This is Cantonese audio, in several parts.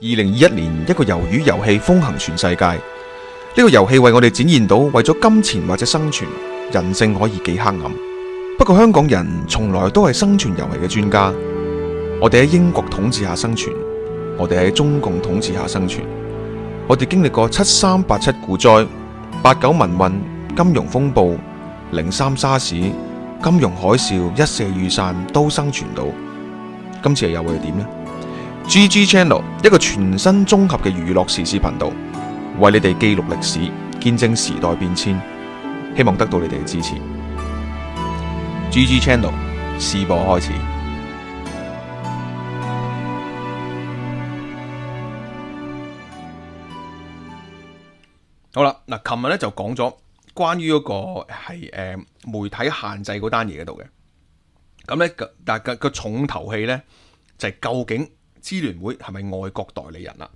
2021年一個魷魚遊戲風行全世界，呢個遊戲為我哋展現到為咗金錢或者生存，人性可以幾黑暗。不過香港人從來都係生存遊戲嘅專家，我哋喺英國統治下生存，我哋喺中共統治下生存，我哋經歷過73、87股災、89民運、金融風暴、03沙士、金融海嘯、一瀉雨傘都生存到。今次又會係點呢？GG Channel 一個全新綜合嘅娛樂時事頻道，為你哋記錄歷史，見證時代變遷，希望得到你哋嘅支持。GG Channel 試播開始。好啦，嗱，琴日咧就講咗關於嗰個係媒體限制嗰單嘢嗰度嘅，咁咧但係個重頭戲咧就係究竟支聯會係咪外國代理人啦？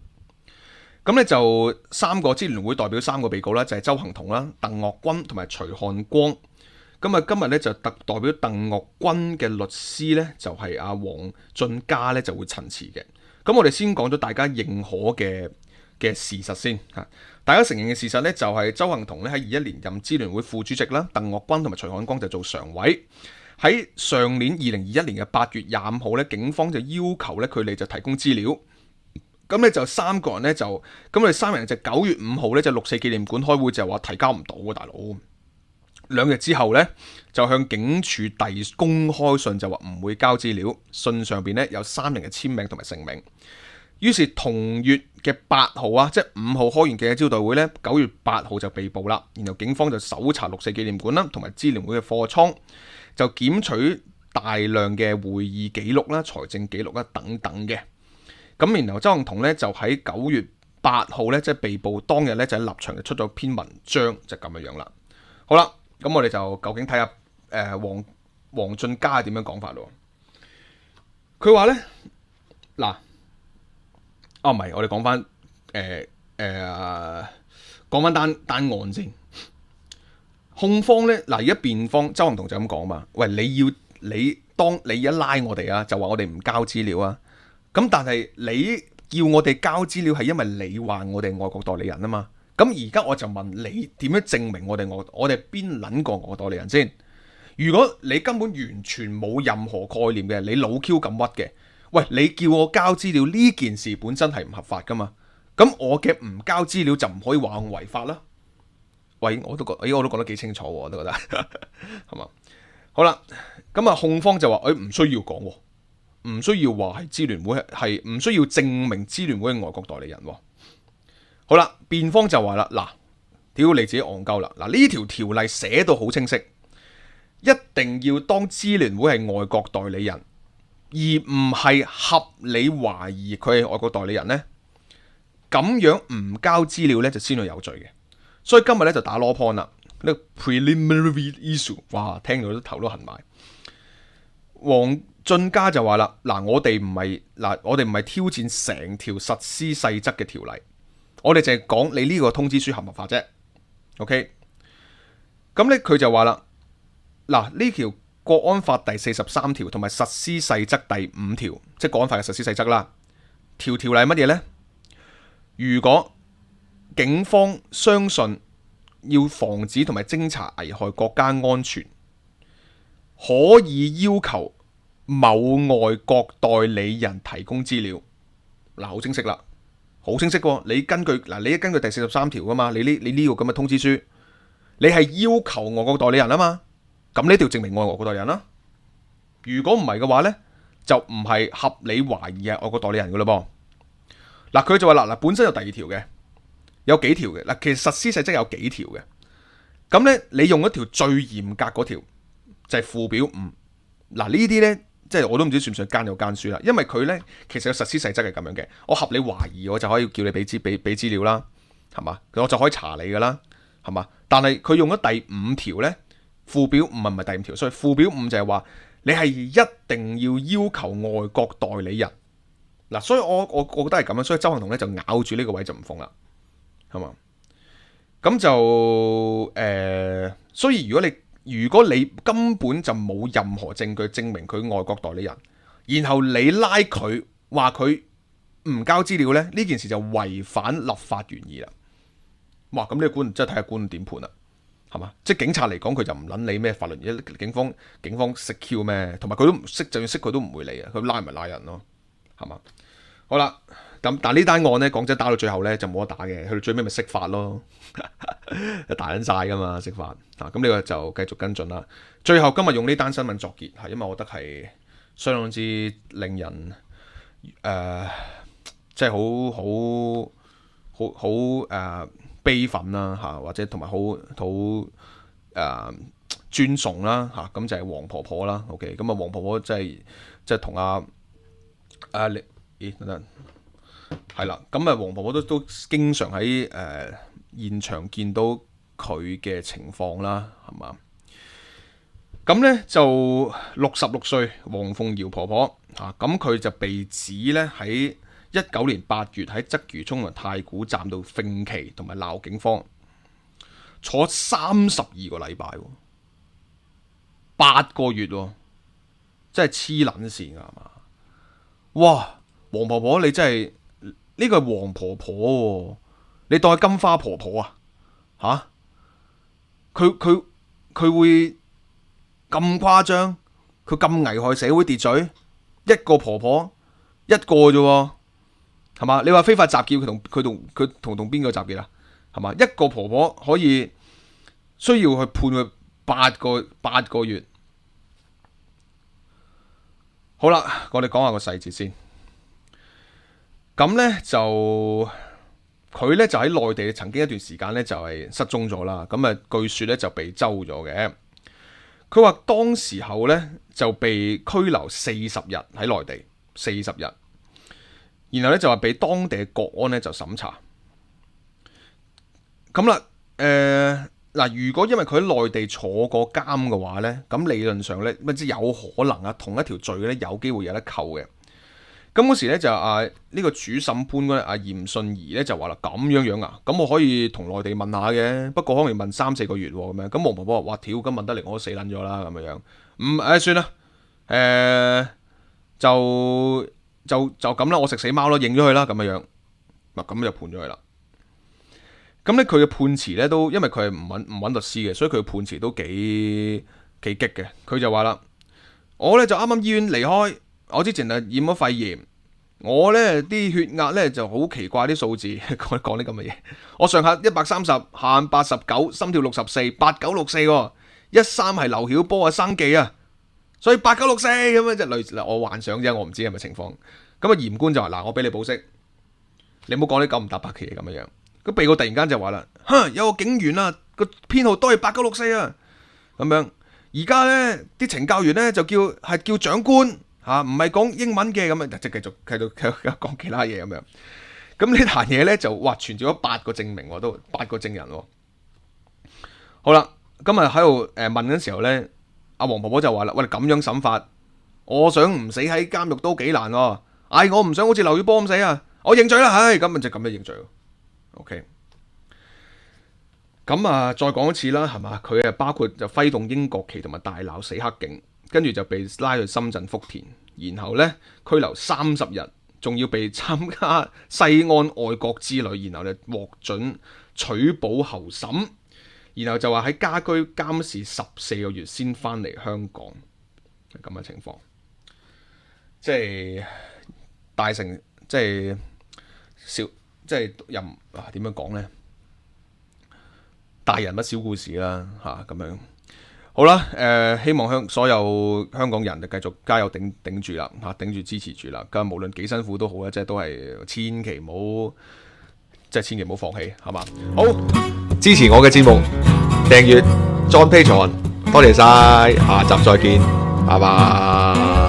咁咧就支聯會代表3個被告啦，就係鄒幸彤啦、鄧岳君同埋徐漢光。咁啊，今日咧就代表鄧岳君嘅律師咧，就係阿黃俊嘉咧就會陳詞嘅。咁我哋先講咗大家認可嘅事實先嚇。大家承認嘅事實咧就係鄒幸彤咧喺21年任支聯會副主席啦，鄧岳君同埋徐漢光就做常委。喺上年2021年嘅8月25號咧，警方就要求咧佢哋就提供資料。咁咧就3個人咧就咁，我哋3人就9月5號咧就6四紀念館開會，就話提交唔到喎，大佬。2日之後咧就向警署遞公開信，就話唔會交資料。信上邊咧有3人嘅簽名同埋姓名。於是同月嘅8號啊，即係5號開完記者招待會咧，9月8號就被捕啦。然後警方就搜查6四紀念館啦，同埋支聯會嘅貨倉，就檢取大量嘅會議記錄啦、財政記錄啦等等嘅。咁然後鄒幸彤咧就喺9月8號咧，即係被捕當日咧就喺立場就出咗篇文章，就咁樣啦。好啦，咁我哋就究竟睇下黃俊嘉係點樣講法咯。佢話咧嗱，唔係，我哋講翻講翻單案先。控方咧嗱，而家辯方鄒幸彤就咁講嘛，喂，當你一拉我哋啊，就話我哋唔交資料啊。咁但係你要我哋交資料係因為你話我哋外國代理人啊嘛。咁而家我就問你點樣證明我哋邊撚個外國代理人先？如果你根本完全冇任何概念嘅，你老 Q 咁屈嘅，喂，你叫我交資料呢件事本身係唔合法噶嘛？咁我嘅唔交資料就唔可以話我違法啦。喂，我都覺得幾清楚喎，我都覺得係嘛？好啦，咁啊控方就話唔需要講，唔需要話係支聯會係唔需要證明支聯會係外國代理人。好啦，辯方就話啦，嗱，屌你自己戇鳩啦，嗱，呢條條例寫到好清晰，一定要當支聯會係外國代理人，而唔係合理懷疑佢係外國代理人呢。咁樣唔交資料呢，就先係有罪嘅。所以今日咧就打 law point 啦，呢個 preliminary issue， 哇，聽到都頭都痕埋。黃俊嘉就話啦，嗱，我哋唔係挑戰成條實施細則嘅條例，我哋淨係講你呢個通知書合唔合法啫。OK， 咁咧佢就話啦，嗱，呢條國安法第43條同埋實施細則第5條，即係國安法嘅實施細則啦。條例係乜嘢呢？如果警方相信要防止同埋偵查危害國家安全，可以要求某外國代理人提供資料。嗱，好清晰啦，好清晰喎。你根據第43條噶嘛，你呢個咁嘅通知書，你係要求外國代理人啊嘛，咁呢條證明我係外國代理人啦。如果唔係嘅話呢，就唔係合理懷疑係外國代理人噶啦噃。嗱，佢就話嗱，本身有第2條嘅。有幾條嘅嗱，其實實施細則有幾條嘅，咁咧你用一條最嚴格嗰條就係附表5。嗱，呢啲咧即係我都唔知算唔算奸有奸書啦，因為佢咧其實個實施細則係咁樣嘅，我合理懷疑我就可以叫你俾資料啦，係嘛？我就可以查你噶啦，係嘛？但係佢用咗第5條咧，附表5唔係第5條，所以附表5就係話你係一定要求外國代理人。嗱，所以我覺得係咁樣，所以鄒幸彤咧就咬住呢個位就唔放啦。係嘛？咁就所以如果你根本就冇任何證據證明佢外國代理人，然後你拉佢話佢唔交資料咧，呢件事就違反立法原意啦。哇！咁呢個官真係睇下官點判啦，係嘛？即係警察嚟講，佢就唔撚理咩法律，警方識 Q 咩？同埋佢都唔識，就算識佢都唔會理啊。佢拉咪拉人咯，係嘛？好啦，咁但係呢單案咧，講真打到最後咧就冇得打嘅，去到最尾咪釋法咯，大撚晒噶嘛釋法啊！咁呢個就繼續跟進啦。最後今日用呢單新聞作結，係因為我覺得係相當之令人即係好悲憤啦嚇，或者同埋好尊崇啦嚇，咁就係黃婆婆啦。OK，咁啊黃婆婆即係同咦等等係啦，咁啊黃婆婆都經常喺現場見到佢嘅情況啦，係嘛？咁咧就66歲黃鳳瑤婆婆嚇，咁佢就被指咧喺19年8月喺鰂魚涌同太古站度揈旗同埋鬧警方，坐32個禮拜，8個月喎，真係黐撚線㗎係嘛？哇！黃婆婆你真係呢個係黃婆婆喎，你當係金花婆婆啊嚇？佢會咁誇張？佢咁危害社會秩序？一個婆婆一個啫喎，係嘛？你話非法集結，佢同邊個集結啊？係嘛？一個婆婆可以需要去判佢八個月。好啦，我哋講下個細節先。咁咧就佢咧就喺內地曾經一段時間咧就係失蹤咗啦。咁啊據說咧就被周咗嘅。佢話當時候咧就被拘留40日喺內地40日，然後咧就話被當地嘅國安咧就審查。咁啦，嗱，如果因為佢喺內地坐過監嘅話咧，咁理論上咧即係有可能啊，同一條罪咧有機會有得扣嘅。咁嗰時咧就呢個主審判嗰阿嚴信儀咧就話啦，咁樣啊，咁我可以同內地問下嘅，不過可能問3-4個月咁樣。咁黃婆婆話：哇，屌，咁問得嚟我都死撚咗啦咁樣。算啦，就咁啦，我食死貓咯，認咗佢啦咁樣。咁就判咗佢啦。咁咧佢嘅判詞咧都因為佢係唔揾律師嘅，所以佢嘅判詞都幾激嘅。佢就話啦：我咧就啱啱醫院離開。我之前啊染咗肺炎，我咧啲血壓咧就好奇怪啲數字，講啲咁嘅嘢。我上下130，下89，心跳64，8964，13係劉曉波啊生記啊，所以8964咁樣即係類似我幻想啫，我唔知係咪情況。咁啊嚴官就話：嗱，我俾你保釋，你唔好講啲9唔搭8嘅嘢咁樣。咁被告突然間就話啦：有個警員啊個編號都係8964啊，咁樣。而家咧啲懲教員咧就叫長官。唔係講英文嘅咁啊，即係繼續講其他嘢咁樣。咁呢壇嘢咧就傳召咗8個證明喎，都8個證人喎。好啦，今日喺度問嘅時候咧，阿黃婆婆就話啦：喂，咁樣審法，我想唔死喺監獄都幾難喎。我唔想好似劉曉波咁死啊，我認罪啦，咁咪就咁樣認罪。OK。咁再講一次啦，係嘛？佢包括就揮動英國旗同埋大鬧死黑警。跟住就被拉去深圳福田，然後咧拘留30日，仲要被參加西安愛國之旅，然後咧獲准取保候審，然後就話喺家居監視14個月先翻嚟香港，係咁嘅情況。即係大成，即係小，即係又點樣講咧？大人物小故事啦，咁樣。好啦，希望所有香港人就繼續加油頂住啦，頂住支持住啦。咁無論幾辛苦都好咧，即係都係千祈唔好放棄，係嘛？好，支持我嘅節目，訂閱 John Patreon，多謝晒，下集再見，拜拜。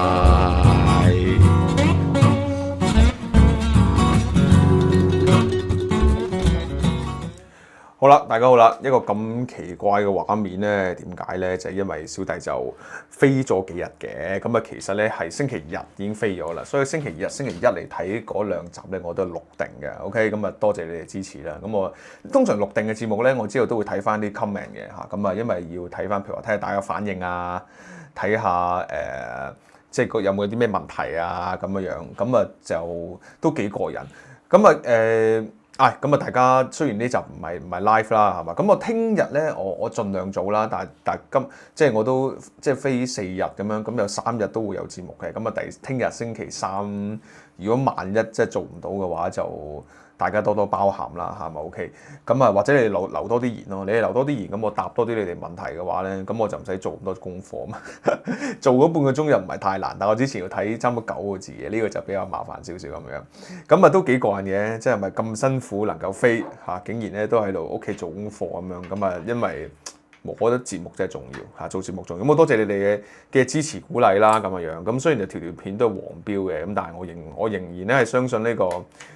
好啦，大家好啦，一個咁奇怪嘅畫面呢，點解呢？就係因為小弟就飛咗幾日嘅，咁啊其實呢係星期日已經飛咗啦，所以星期日、星期一嚟睇嗰2集呢，我都係錄定嘅。OK，咁啊多謝你哋支持啦。咁我通常錄定嘅節目呢，我之後都會睇翻啲 comment 嘅嚇，咁啊因為要睇翻，譬如話睇下大家反應啊，睇下即係有冇啲咩問題啊咁樣，咁啊就都幾過癮。咁咁啊大家雖然呢集唔係 live 啦，係嘛？咁我聽日咧我盡量做啦，但係即係我都即係飛4日咁樣，咁有3日都會有節目嘅。咁啊聽日星期3，如果萬一即係做唔到嘅話，就大家多多包涵啦，係咪 OK？咁啊或者你哋留多啲言咯，你哋留多啲言，咁我答多啲你哋問題嘅話咧，咁我就唔使做咁多功課嘛。做嗰半個鐘又唔係太難，但我之前要睇差唔多9個字嘅，呢個就比較麻煩少少咁樣。咁啊都幾過癮嘅，即係咪咁辛苦能夠飛嚇，竟然咧都喺度屋企做功課咁樣。咁啊，因為我覺得節目真係重要嚇，做節目重要。咁我多謝你哋嘅支持鼓勵啦，咁樣。咁雖然就條片都係黃標嘅，咁但係我仍然咧係相信呢個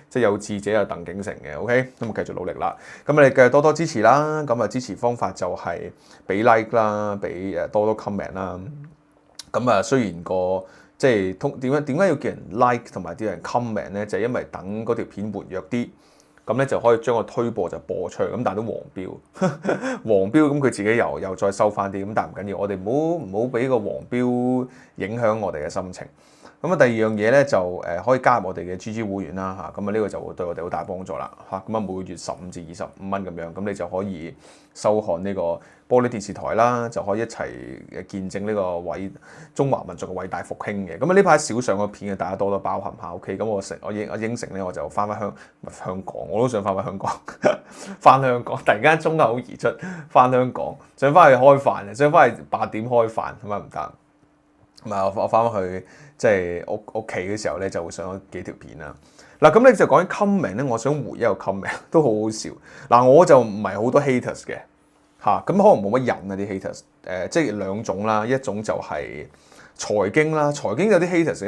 即係有志者有鄧景成嘅。OK，咁啊繼續努力啦。咁你繼續多多支持啦。咁啊支持方法就係俾 like 啦，俾多多 comment 啦。咁啊，雖然即係點解要叫人 like 同埋啲人 comment 咧，就係因為等嗰條片活躍啲，咁咧就可以將個推播就播出去。咁但係都黃標，黃標咁佢自己又再收翻啲，咁但係唔緊要，我哋唔好俾個黃標影響我哋嘅心情。咁啊，第二樣嘢咧就可以加入我哋嘅 GG 會員啦嚇，咁啊呢個就會對我哋好大幫助啦嚇。咁啊每個月15至25蚊咁樣，咁你就可以收看呢個玻璃電視台啦，就可以一齊見證呢個中華民族嘅偉大復興嘅。咁啊呢排少上個片嘅，大家多多包涵下 OK。咁我應承咧，我就翻香港，我都想翻香港，翻香港突然間中口而出，翻香港想翻去開飯，想翻去8點開飯，咁啊唔得。咁啊，我翻去即係屋企嘅時候咧，就會上咗幾條片啦。嗱，咁你就講緊 comment 咧，我想回一個 comment 都好好笑。嗱，我就唔係好多 haters 嘅嚇，咁可能冇乜人啊啲 haters。即係兩種啦，一種就係財經啦，財經有啲 haters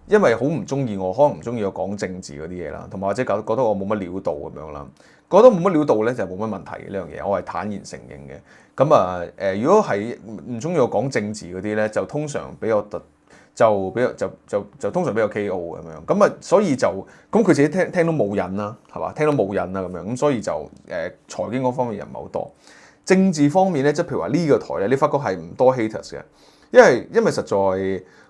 因為好唔中意我，可能唔中意我講政治嗰啲嘢啦，同埋或者覺得我冇乜料到咁樣啦。覺得冇乜料到咧，就冇乜問題嘅呢樣嘢，我係坦然承認嘅。咁啊如果係唔中意我講政治嗰啲咧，就通常比較通常比較 KO 咁樣。咁啊，所以就咁佢自己聽到冇癮啦，係嘛？聽到冇癮啦咁樣，咁所以就財經嗰方面人唔係好多。政治方面咧，即係譬如話呢個台咧，你發覺係唔多 haters 嘅，因為實在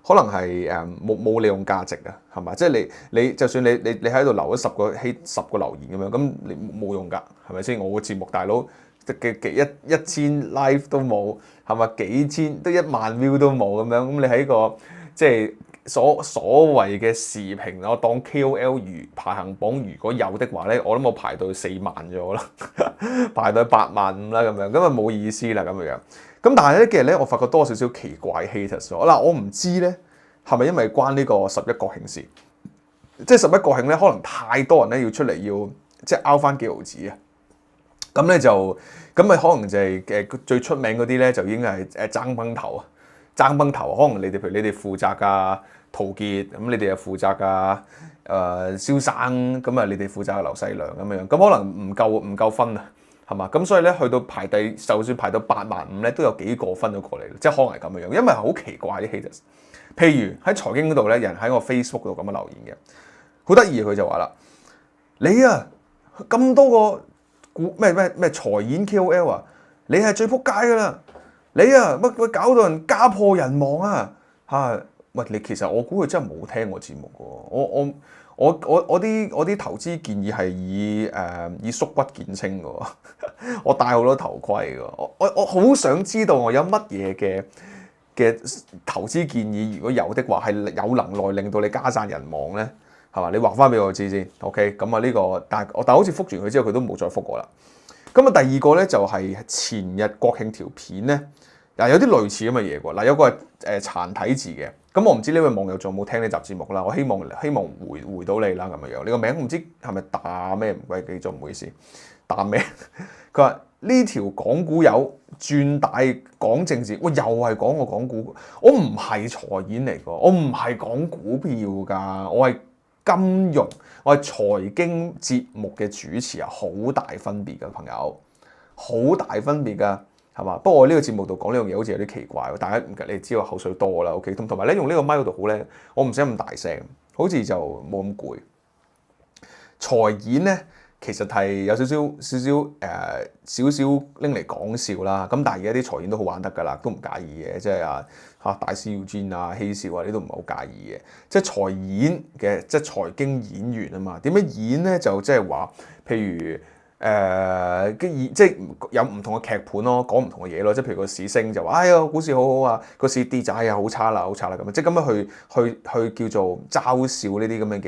可能係冇利用價值啊，係嘛？即係你就算你喺度留咗10個留言咁樣，咁你冇用㗎，係咪先？我個節目大佬嘅1000 live 都冇，係咪？幾千得1萬 view 都冇咁樣，咁你喺個即係所謂嘅時評，我當 KOL 排行榜如果有的話咧，我諗我排到4萬咗啦，排到85000啦咁樣，咁啊冇意思啦咁樣。咁但係咧，其實咧，我發覺多少少奇怪 haters 嗱，我唔知咧係咪因為關呢個11國慶事，即係11國慶咧，可能太多人咧要出嚟要即係拗翻幾毫子啊。咁咧就咁咪可能就係最出名嗰啲咧，就已經係爭崩頭啊！爭崩頭，可能譬如你哋負責㗎陶傑，咁你哋又負責㗎蕭生，咁啊你哋負責劉細良咁樣，咁可能唔夠分啊，係嘛？咁所以咧去到就算排到85000咧，都有幾個分咗過嚟，即係可能係咁樣，因為好奇怪啲 haters。譬如喺財經嗰度咧，有人喺我 Facebook 度咁樣留言嘅，好得意，佢就話啦：你啊咁多個咩財演 KOL 啊，你係最撲街㗎啦！你啊乜搞到人家破人亡啊嚇！喂，你其實我估佢真係冇聽我節目嘅，我啲投資建議係以縮骨見稱嘅，我戴好多頭盔嘅，我好想知道我有乜嘢嘅投資建議，如果有的話係有能耐令到你家散人亡咧，係嘛？你話翻俾我知先 ，OK？咁啊呢個，但係好似覆完佢之後，佢都冇再覆我啦。咁啊第二個咧就係前日國慶條片咧，嗱有啲類似咁嘅嘢喎。嗱有個係殘體字嘅，咁我唔知呢位網友仲有冇聽呢集節目啦。我希望回到你啦咁樣。你個名唔知係咪打咩？唔鬼記咗，唔好意思。打咩？佢話呢條港股友轉大講政治，我又係講我港股，我唔係財演嚟㗎，我唔係講股票㗎，我係金融，我係財經節目嘅主持啊，好大分別㗎，朋友，好大分別㗎，係嘛？不過我呢個節目度講呢樣嘢好似有啲奇怪，大家你知我口水多啦 ，OK？同埋咧用呢個麥度好咧，我唔使咁大聲，好似就冇咁攰。財演咧其實係有少少拎嚟講笑啦。咁但係而家啲財演都好玩得㗎啦，都唔介意嘅，即係大師要專啊、嬉笑啊，你都唔係好介意嘅。即係財演嘅，即係財經演員啊嘛。點樣演咧？就即係話，譬如即係有唔同嘅劇本咯，講唔同嘅嘢咯。即係譬如個市升就話，哎呀股市好好啊，個市跌就哎呀好差啦，好差啦咁。即係咁樣去叫做嘲笑呢啲咁樣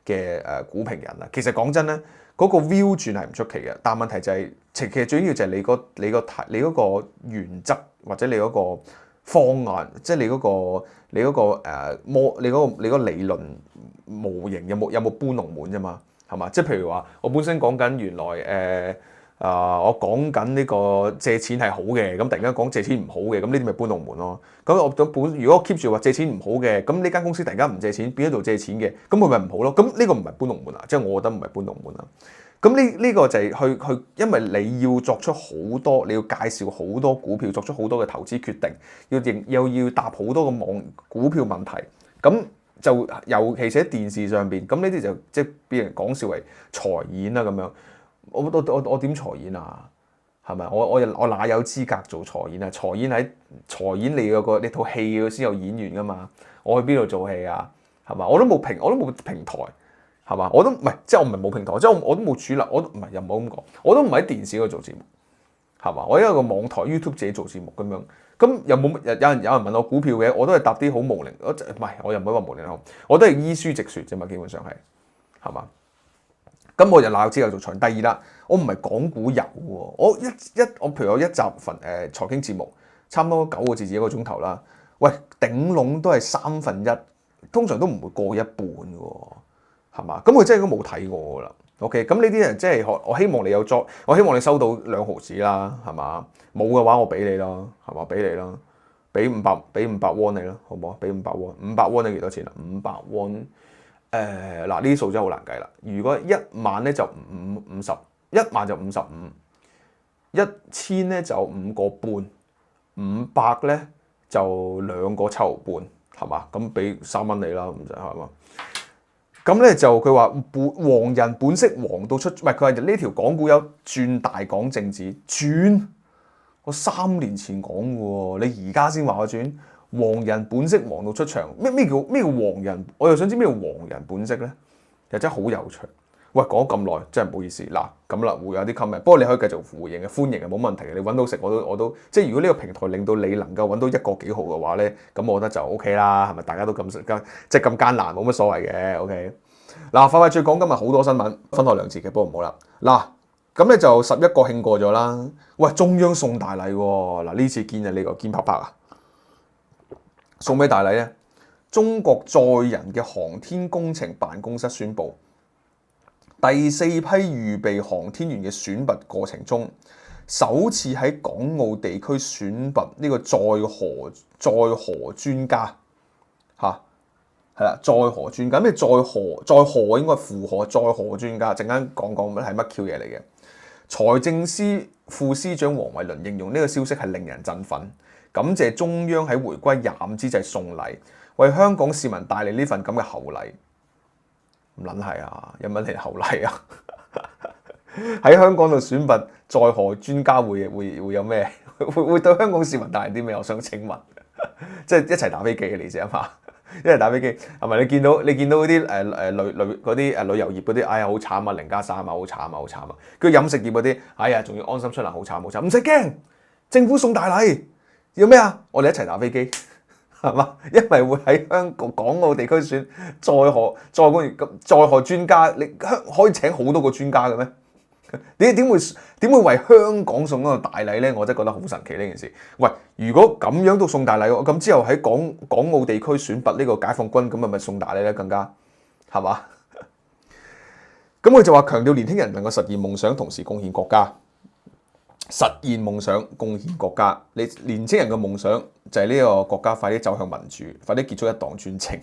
嘅股評人啊。其實講真咧。嗰個 view 轉係唔出奇嘅，但問題就係、其實最緊要就係你嗰個原則或者你嗰個方案，即係你嗰個理論模型有冇搬龍門啫嘛，係嘛？即係譬如話，我本身講緊原來我講緊呢個借錢係好嘅，咁突然間講借錢唔好嘅，咁呢啲咪搬龍門咯。咁如果我 keep 住話借錢唔好嘅，咁呢間公司突然間唔借錢，變咗做借錢嘅，咁佢咪唔好咯？咁呢個唔係搬龍門啊，即係我覺得唔係搬龍門啊。咁呢個就係去，因為你要作出好多，你要介紹好多股票，作出好多嘅投資決定，又要答好多個股票問題，咁就尤其是喺電視上邊，咁呢啲就即係俾人講笑為財演啦咁樣。我點財演啊？係咪？我哪有資格做財演啊？財演你套戲先有演員噶嘛？我去邊度做戲啊？係嘛？我都冇平台，係嘛？我都唔係，即係我唔係冇平台，即係我都冇主流，我都唔係又唔好咁講，我都唔喺電視嗰度做節目，係嘛？我有一個網台 YouTube 自己做節目咁樣，咁有人問我股票嘅，我都係答啲好模棱，唔係我又唔可以話模棱，我都係依書直説啫嘛，基本上係嘛？咁我就鬧之後做財。第二啦，我唔係講股遊喎，我譬如我一集財經節目，差唔多9個字至1個鐘頭啦。喂，頂籠都係1/3，通常都唔會過一半嘅喎，係嘛？咁佢真係應該冇睇過㗎啦。OK，咁呢啲人即係我希望你有作，我希望你收到2毫子啦，係嘛？冇嘅話我俾你啦，係嘛？俾你啦，俾500 won 你啦，好唔好？俾500 won，500 won 你幾多錢啊？500 won。嗱呢啲數真係好難計啦。如果1萬咧就50，1萬就55，1000咧就5個半，500咧就2個7毫半，係嘛？咁俾3蚊你啦，咁就係嘛？咁咧就佢話黃人本色黃到出，唔係佢話呢條港股有轉大講政治轉，我3年前講嘅喎，你而家先話我轉。黃人本色黃到出場，咩叫黃人？我又想知咩叫黃人本色咧？又真係好有趣。喂，講咗咁耐，真係唔好意思。嗱，咁啦，會有啲 comment，不過你可以繼續回應嘅，歡迎嘅，冇問題嘅。你揾到食我都，即係如果呢個平台令到你能夠揾到1個幾號嘅話咧，咁我覺得就 OK 啦，係咪？大家都即係咁艱難，冇乜所謂嘅。OK，嗱，快脆講今日好多新聞，分開2節嘅，不過唔好啦。嗱，咁咧就11國慶過咗啦。喂，中央送大禮喎。嗱，呢次見啊，你個堅啪啪啊！送咩大禮咧？中國載人嘅航天工程辦公室宣布，第4批預備航天員嘅選拔過程中，首次喺港澳地區選拔呢個載荷專家嚇，係啦，載荷專家咩？載荷應該係負荷載荷專家，陣間講係乜 Q 嘢嚟嘅？財政司副司長黃偉綸形容呢個消息係令人振奮。感謝中央喺回歸25之際送禮，為香港市民帶嚟呢份咁嘅厚禮。唔撚係啊，有乜嚟厚禮啊？喺香港度選拔載荷專家會有咩？會對香港市民帶嚟啲咩？我想請問，即係一齊打飛機嘅你知啊嘛？一齊打飛機係咪？你見到嗰啲旅遊業嗰啲，哎呀好慘啊，零加3啊，好慘啊，好慘啊！跟住飲食業嗰啲，哎呀仲要安心出行，好慘好慘，唔使驚，政府送大禮。要咩啊？我哋一齊打飛機，係嘛？因為會喺港澳地區選載荷專家，你可以請好多個專家嘅咩？點會為香港送一個大禮咧？我真係覺得好神奇呢件事。喂，如果咁樣都送大禮，咁之後喺港澳地區選拔呢個解放軍，咁咪送大禮咧？更加係嘛？咁佢就話強調年輕人能夠實現夢想，同時貢獻國家。實現夢想，貢獻國家。你年青人嘅夢想就係呢個國家快啲走向民主，快啲結束一黨專政，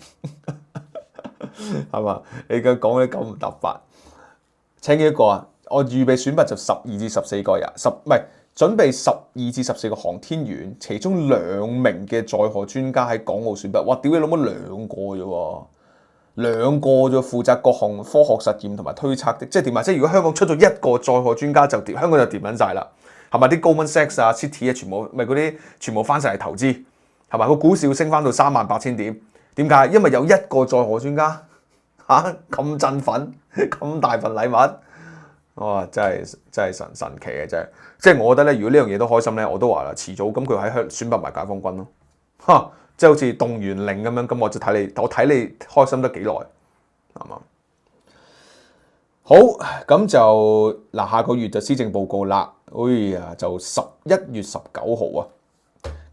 係嘛？你嘅講啲9唔搭8，請幾多個啊？我預備選拔就12至14個人，唔係準備12至14個航天員，其中2名嘅載荷專家喺港澳選拔。哇！屌你老母2個啫喎！兩個就負責各項科學實驗同埋推測的，即係點啊？即係如果香港出咗一個載荷專家就掂，香港就掂撚晒啦，係咪？啲 Goldman Sachs 啊、Citi 啊，全部咪嗰啲全部翻晒嚟投資，係咪？個股市要升翻到38,000點，點解？因為有一個載荷專家嚇咁振奮，咁大份禮物，哇！真係神奇嘅真係，即係我覺得咧，如果呢樣嘢都開心咧，我都話啦，遲早咁佢喺香選拔埋解放軍咯，嚇！即係好似動員令咁樣，咁我就睇你開心得幾耐，係嘛？好，咁就嗱，下個月就施政報告啦，哎呀，就11月19號啊，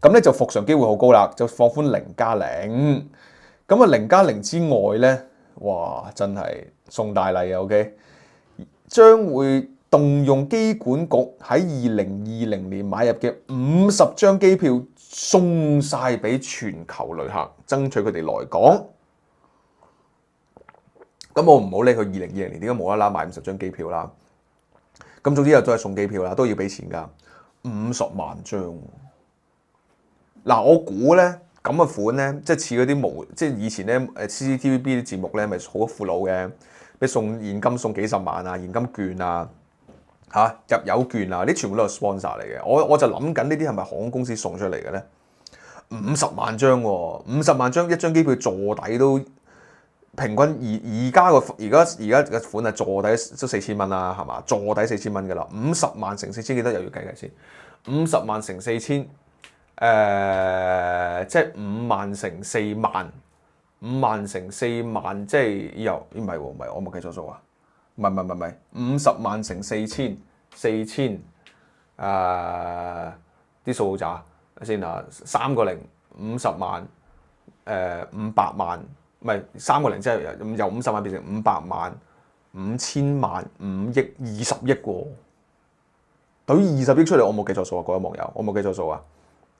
咁咧就復常機會好高啦，就放寬0+0，咁啊0+0之外咧，哇，真係送大禮啊 ！OK， 將會動用機管局喺2020年買入嘅50張機票送晒俾全球旅客，爭取佢哋來港。咁我唔好理佢2020年點解無啦啦買50張機票啦。咁總之又都係送機票啦，都要俾錢㗎，50萬張。嗱，我估咧咁嘅款咧，即係似嗰啲即係以前咧CCTVB 啲節目咧，咪好苦惱嘅，俾送現金送幾十萬啊，現金券啊。入油券啊，啲全部都係 sponsor 嚟嘅。我就諗緊呢啲係咪航空公司送出嚟嘅咧？50萬張喎，50萬張一張機票坐底都平均而家嘅款係坐底都4000蚊啦，係嘛？坐底4000蚊㗎啦，50萬乘4000幾多又要計計先？50萬乘4000，即係5萬乘4萬，5萬乘4萬即係又唔係我冇計錯數啊！唔係，50萬乘4000，啲數好渣先啊，3個零50萬，500萬，唔係3個零即係由50萬變成500萬，5000萬，5億20億喎，對於20億出嚟，我冇記錯數啊，各位網友，我冇記錯數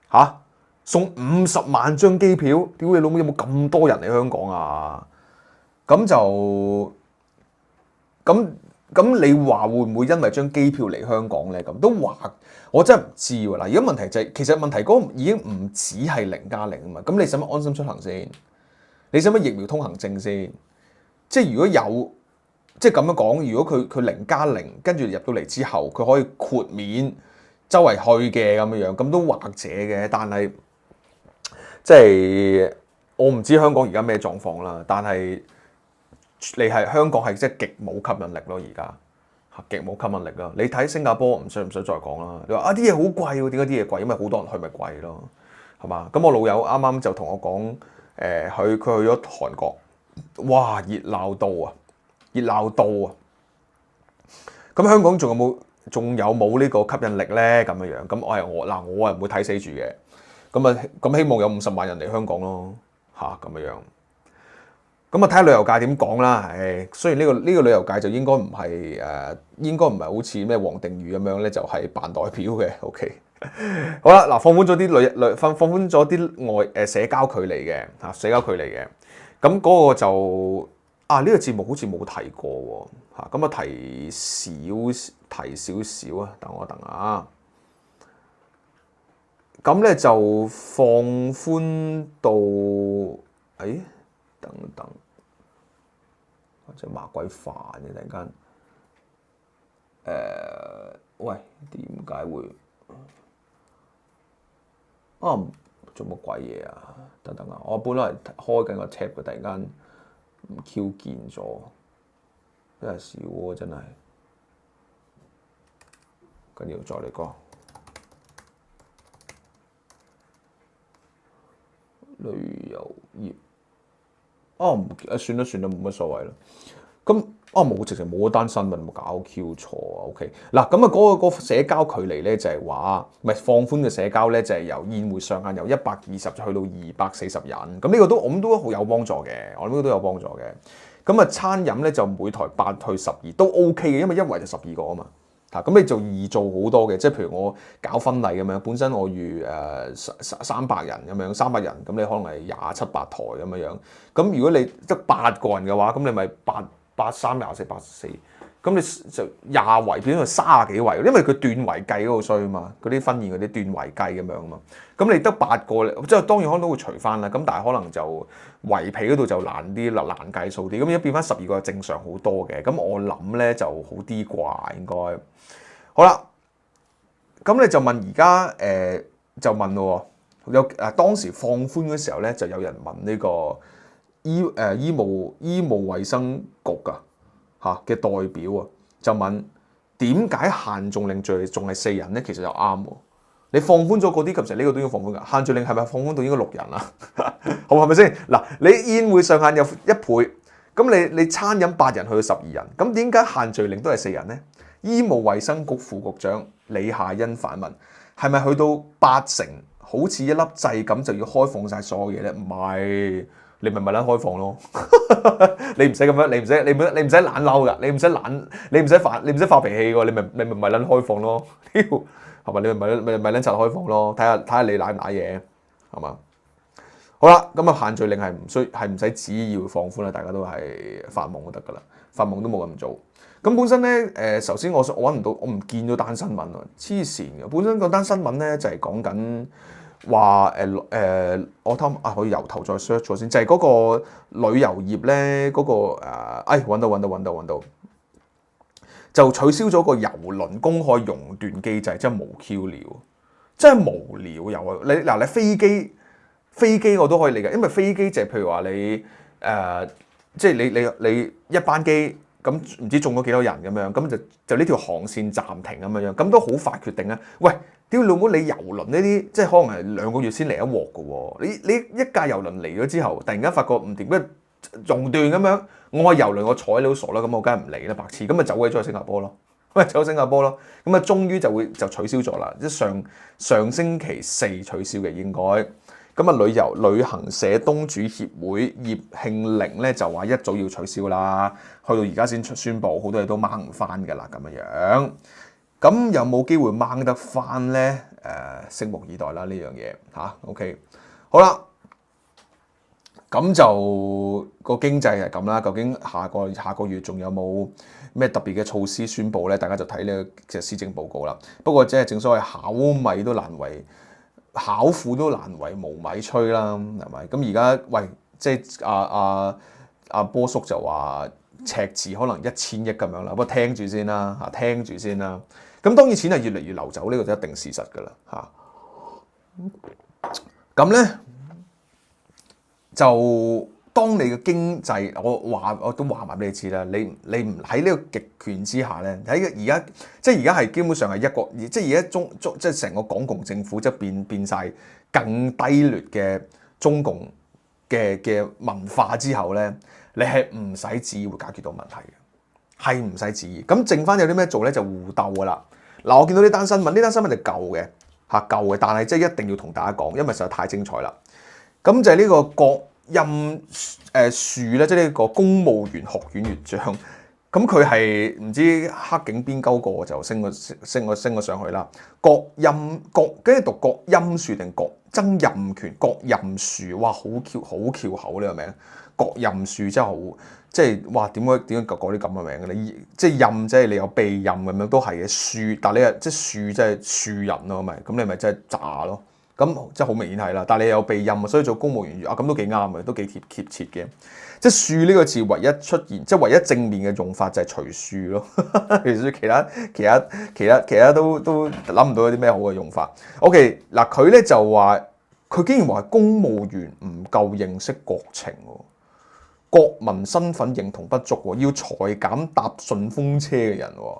啊，送50萬張機票，屌你老母有冇咁多人嚟香港啊？咁你話會唔會因為張機票嚟香港咧？咁都話我真係唔知喎。嗱，而家問題就係，其實問題嗰個已經唔止係0+0啊嘛。咁你使乜安心出行先？你使乜疫苗通行證先？即係如果有，即係咁樣講，如果佢0+0，跟住入到嚟之後，佢可以豁免周圍去嘅咁樣，咁都或者嘅。但係即係我唔知香港而家咩狀況啦，但係。你係香港係即係極冇吸引力咯，而家極冇吸引力咯。你睇新加坡唔使再講啦。你話啲嘢好貴喎，點解啲嘢貴？因為好多人去咪貴咯，係嘛？咁我老友啱啱就同我講，佢去咗韓國，哇熱鬧到啊！咁香港仲有冇呢個吸引力咧？咁樣咁我係唔會睇死住嘅。咁希望有50萬人嚟香港咯，咁樣。咁睇下旅遊界點講啦。雖然呢個旅遊界就應該唔係好似咩黃定宇咁樣咧，就係扮代表嘅。OK， 好啦，嗱放寬咗啲放寬咗啲社交距離嘅社交距離嘅。咁嗰個就呢個節目好似冇提過喎。咁提少少啊，等我啊。咁咧就放寬到等。真麻鬼煩嘅，突然間，喂，點解會做乜鬼嘢啊？等啊！我本來開緊個 tab 嘅，突然間唔 Q 見咗，真係少喎，真係。跟住再嚟個旅遊業。算啦，冇乜所謂啦。咁冇直情冇嗰單新聞，冇搞 Q 錯啊。OK，嗱咁嗰個社交距離咧就係話，唔係放寬嘅社交咧就係由宴會上限由120去到240人。咁呢個我諗都好有幫助嘅，我諗呢個都有幫助嘅。咁餐飲咧就每台8去12都 OK 嘅，因為一圍就12個啊嘛。咁你就易做好多嘅，即係譬如我搞婚禮咁樣，本身我預300人咁樣，300人咁你可能係27、8台咁樣。咁如果你得8個人嘅話，咁你咪8、3、24、84，咁你就廿圍變咗30幾圍，因為佢段圍計嗰度衰啊嘛，嗰啲婚宴嗰啲段圍計咁樣啊嘛。咁你得8個，即係當然可能都會除翻啦。咁但係可能就圍皮嗰度就難啲啦，難計數啲。咁而家變翻12個就正常好多嘅。咁我諗咧就好啲啩，應該。好啦，咁你就問而家就問咯，有當時放寬嘅時候咧，就有人問呢個醫務衛生局嘅代表啊，就問點解限聚令仲係4人咧？其實就啱喎。你放寬咗嗰啲，其實呢個都要放寬㗎。限聚令係咪放寬到應該6人啊？好係咪先？嗱，你宴會上限有1倍，咁你餐飲8人去到12人，咁點解限聚令都係4人咧？醫務衛生局副局長李夏茵反問：係咪去到8成，好似一粒掣咁就要開放晒所有嘢咧？唔係，你咪撚開放咯。你唔使咁樣，你唔使懶嬲㗎，你唔使發脾氣喎，你咪撚開放咯。係咪？你咪撚柒開放咯，睇下你賴唔賴嘢，係嘛？好啦，咁啊限聚令係唔使旨意要放寬啦，大家都係發夢就得㗎啦，發夢都冇咁做。咁本身咧，首先我揾唔到，我唔見咗單新聞啊，黐線嘅。本身嗰單新聞咧就係講緊話我諗可以由頭再 search 咗先，就係嗰個旅遊業咧嗰個揾到。就取消咗個郵輪公開熔斷機制，真係無 Q 料，真係無聊又啊！你飛機我都可以理解，因為飛機就係譬如話你即係你一班機咁唔知中咗幾多人咁樣，咁就呢條航線暫停咁樣，咁都好快決定啊！喂，屌老母你郵輪呢啲，即係可能係2個月先嚟一鑊嘅喎，你一架郵輪嚟咗之後，突然間發覺唔掂，跟熔斷咁樣。我係郵輪，我睬你都傻啦，咁我梗係唔嚟啦，白痴，咁咪走鬼咗去新加坡咯，走新加坡咯，咁啊終於就取消咗啦，即係上星期4取消嘅應該，咁啊旅行社東主協會葉慶玲咧就話一早要取消啦，去到而家先宣佈，好多嘢都掹唔翻㗎啦咁樣，咁有冇機會掹得翻咧？拭目以待啦呢樣嘢嚇 ，OK， 好啦。咁就個經濟係咁啦，究竟下個月仲有冇咩特別嘅措施宣佈咧？大家就睇呢個施政報告啦。不過即係正所謂考苦都難為無米炊啦，係咪？咁而家喂，即係阿波叔就話赤字可能1000億咁樣啦，不過聽住先啦，聽住先啦。咁當然錢係越嚟越流走，呢個就一定事實㗎啦，咁咧。就當你嘅經濟，我都話埋俾你知啦。你唔喺呢個極權之下咧，喺而家係基本上係一國，即係而家即係成個港共政府即係變晒更低劣嘅中共嘅文化之後咧，你係唔使旨意會解決到問題嘅，係唔使旨意。咁剩翻有啲咩做咧？就互鬥噶啦。嗱，我見到呢單新聞就舊嘅，但係即係一定要同大家講，因為實在太精彩啦。咁就係呢個郭蔭庶咧，即係呢個公務員學院院長。咁佢係唔知黑警邊鳩個就升咗上去啦。跟住讀郭蔭庶定郭曾蔭權？郭蔭庶，哇，好翹口呢個名。郭蔭庶真係好，即係哇點解改啲咁嘅名嘅咧？即係蔭即係你有庇蔭咁樣都係嘅。庶，但係你即係庶即係庶人咯，咪咁你咪真係渣咯。咁即係好明顯係啦，但係你有庇蔭，所以做公務員咁都幾啱嘅，都幾貼切嘅。即係庶呢個字唯一出現，即係唯一正面嘅用法就係除庶咯。其他都諗唔到有啲咩好嘅用法。OK， 嗱佢咧就話，佢竟然話公務員唔夠認識國情喎，國民身份認同不足喎，要裁減搭順風車嘅人喎。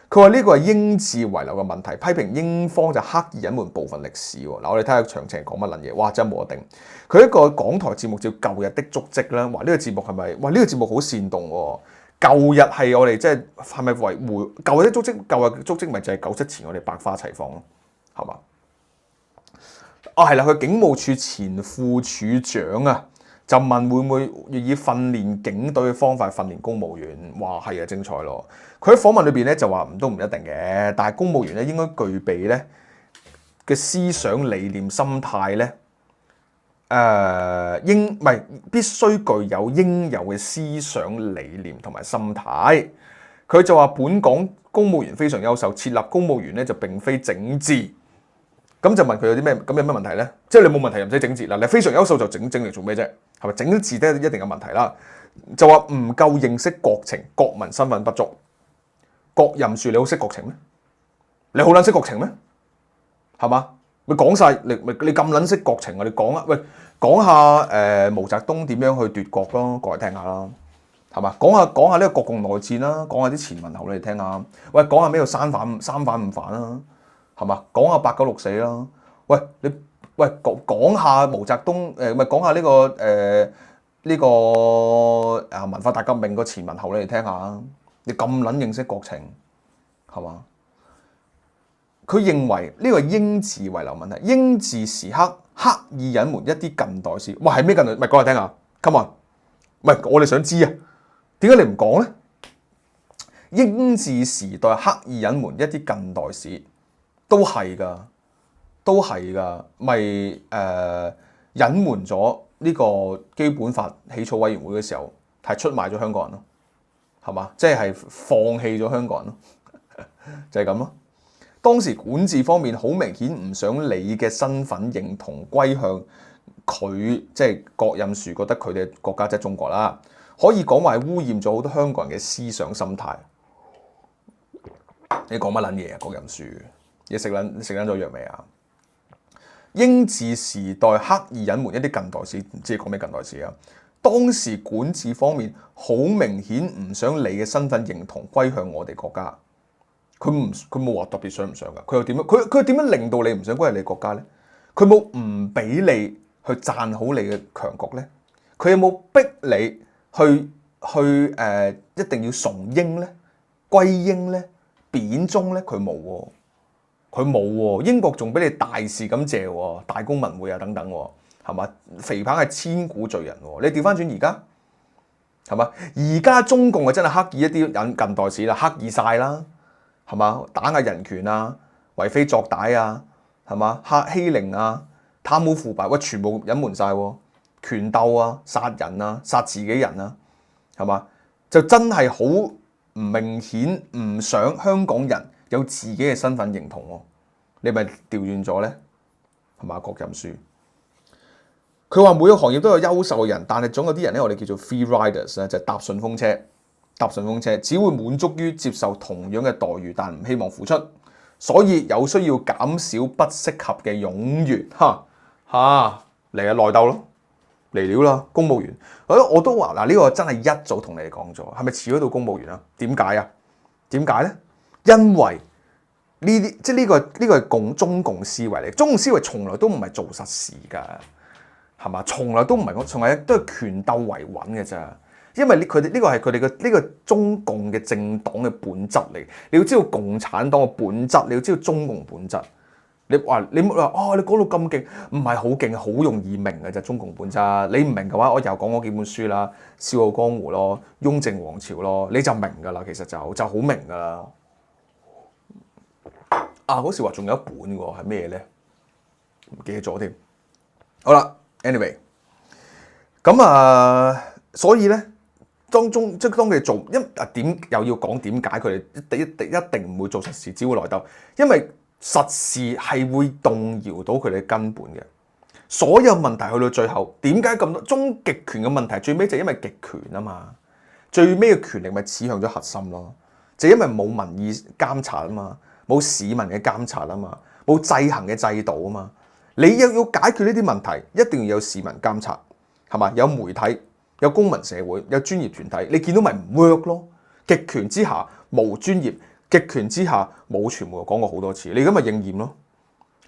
佢話呢個係英治遺留嘅問題，批評英方就刻意隱瞞部分歷史喎。嗱，我哋睇下詳情講乜撚嘢，哇真係冇得頂！佢一個港台節目叫《舊日的足跡》啦，話呢個節目係咪？哇呢個節目好煽動喎！舊日係我哋即係咪回舊日的足跡？舊日嘅足跡咪就係97前我哋百花齊放咯，係嘛？係啦，佢警務處前副處長啊。就問會唔會以訓練警隊嘅方法訓練公務員？哇，係啊，精彩咯！佢喺訪問裏邊咧就話都唔一定嘅，但係公務員咧應該具備咧嘅思想理念心態咧，必須具有應有嘅思想理念同埋心態。佢就話本港公務員非常優秀，設立公務員咧就並非整治。咁就問佢有啲咩？咁有咩問題咧？即係你冇問題又唔使整治啦。你非常優秀就整嚟做咩啫？係咪整啲字都一定有問題啦？就話唔夠認識國情，國民身份不足。郭任樹你好識國情咩？你好撚識國情咩？係嘛？你講晒你咁撚識國情，我哋講啊！喂，講下毛澤東點樣去奪國咯，過嚟聽下啦，係嘛？講下呢個國共內戰啦，講下啲前文後你哋聽下。喂，講下咩叫三反五反啦，係嘛？講下8964啦。喂，講下毛澤東咪講下呢個文化大革命個前文後你哋聽下。你咁撚認識國情係嘛？佢認為呢個英治遺留問題，英治時刻刻意隱瞞一啲近代史。哇，係咩近代？咪講嚟聽下 ，come on！唔係我哋想知啊，點解你唔講咧？英治時代刻意隱瞞一啲近代史，都係㗎，咪隱瞞咗呢個基本法起草委員會嘅時候，係出賣咗香港人咯，係嘛？即係放棄咗香港人咯，就係咁咯。當時管治方面好明顯唔想你嘅身份認同歸向佢，即係郭任樹覺得佢哋國家即係中國啦，可以講話係污染咗好多香港人嘅思想心態。你講乜撚嘢啊？郭任樹，你食撚咗藥未啊？英治時代刻意隱瞞一啲近代史，唔知你講咩近代史啊？當時管治方面好明顯唔想你嘅身份認同歸向我哋國家。佢冇話特別想唔想㗎，佢又點樣？佢點樣令到你唔想歸入你國家咧？佢冇唔俾你去讚好你嘅強國咧？佢有冇逼你去一定要崇英咧、歸英咧、貶中咧？佢冇喎，佢冇喎。英國仲俾你大肆咁借喎，大公文匯啊等等喎，係嘛？肥彭係千古罪人喎，你調翻轉而家係嘛？而家中共啊真係刻意一啲引近代史啦，刻意晒啦。係嘛？打壓人權啊，為非作歹啊，係嘛？欺凌啊，貪污腐敗，喂，全部隱瞞晒喎。權鬥啊，殺人啊，殺自己人啊，係嘛？就真係好唔明顯，唔想香港人有自己嘅身份認同喎。你咪調轉咗咧，係嘛？郭任樹，佢話每個行業都有優秀嘅人，但係總有啲人咧，我哋叫做 free riders 咧，就係搭順風車。搭順風車只會滿足於接受同樣嘅待遇，但唔希望付出，所以有需要減少不適合嘅冗員。嚟啊內鬥咯，嚟料啦！公務員，我都話嗱，呢個真係一早同你哋講咗，係咪遲咗到公務員啊？點解啊？點解咧？因為呢啲即係呢個係中共思維嚟，中共思維從來都唔係做實事㗎，係嘛？從來都唔係講，從來都係權鬥維穩嘅咋。因為佢哋呢個係佢哋嘅呢個中共嘅政黨嘅本質嚟，你要知道共產黨嘅本質，你要知道中共本質。你話你講到咁勁，唔係好勁，好容易明嘅就中共本質。你唔明嘅話，我又講嗰幾本書啦，《笑傲江湖》咯，《雍正王朝》咯，你就明㗎啦。其實就好明㗎啦。嗰時話仲有一本喎，係咩咧？唔記得咗添。好啦 ，anyway， 咁所以咧。當佢哋做點又要講點解佢哋一定唔會做實事，只會內鬥，因為實事係會動搖到佢哋根本嘅。所有問題去到最後，點解咁多終極權嘅問題？最尾就因為極權啊嘛，最尾嘅權力咪指向咗核心咯，就因為冇民意監察啊嘛，冇市民嘅監察啊嘛，冇制衡嘅制度啊嘛。你要解決呢啲問題，一定要有市民監察，係嘛？有媒體。有公民社會，有專業團體，你見到咪唔 work 咯？極權之下無專業，極權之下冇傳媒，講過好多次，你咁咪應驗咯，